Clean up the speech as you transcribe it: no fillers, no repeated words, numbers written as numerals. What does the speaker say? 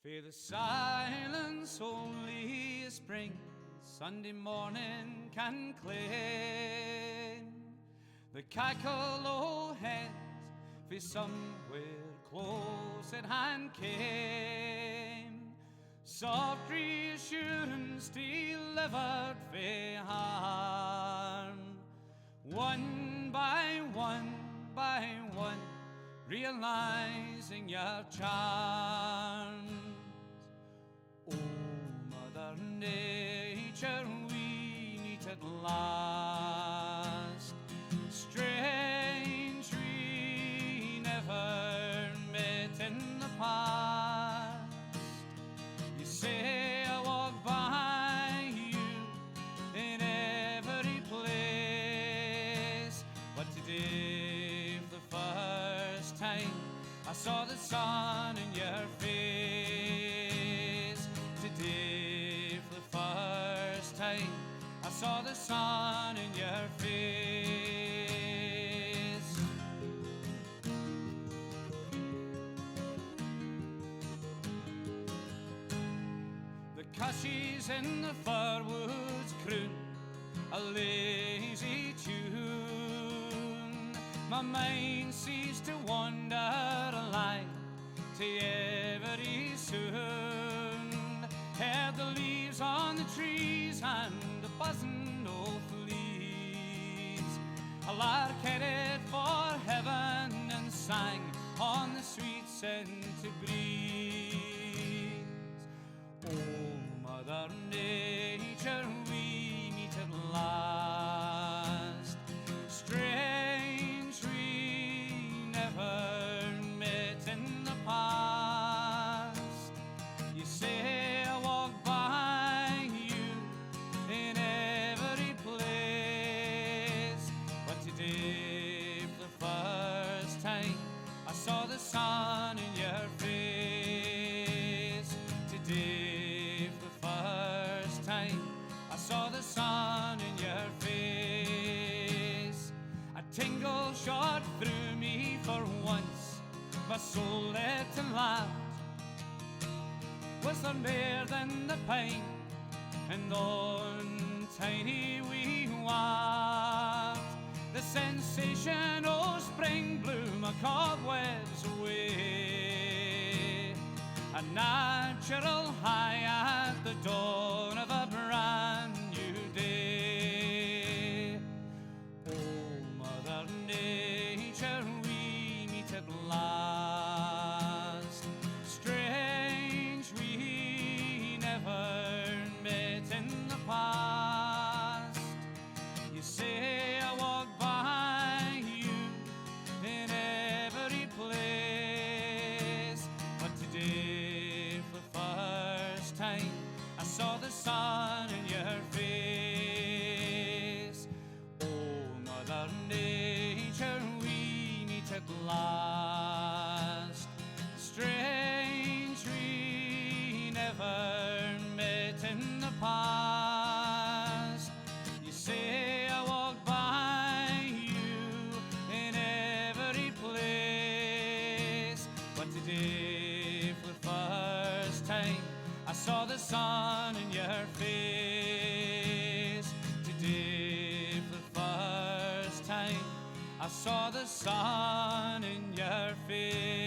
For the silence only a spring Sunday morning can claim. The cackle o'erhead for somewhere close at hand came. Soft reassurance delivered for harm. One by one, realizing your charms. Oh, Mother Nature, we meet at last. Strange we never met in the past. You say I walk by you in every place, but today for the first time I saw the sun in your face. Today for the first time I saw the sun in your face. The cushies in the fir woods croon a lazy tune. My mind ceased to wander alive till every soon heard the leaves on the trees and the buzzing of fleas. A lark headed for heaven and sang on the sweet scented breeze. Oh, Mother Nature, we meet at last. Strange we never met in the past. You say I walk by you in every place, but today for the first time I saw the sun in your face. Today for the first time I saw the sun in your face. A tingle shot through me for once, my soul let and laughed. Was there more than the pain and on tiny wee waft? The sensation of spring blew my cobwebs away. A natural high at the dawn of a brand new day. Oh, Mother Nature, we meet at last. Strange we never met in the past. You say I walk by you in every place, but today for the first time I saw the sun in your face. Oh, Mother Nature, we meet at last. Strange we never met in the past. You say I walk by you in every place, but today for the first time I saw the sun in your face. Today for the first time I saw the sun in your face.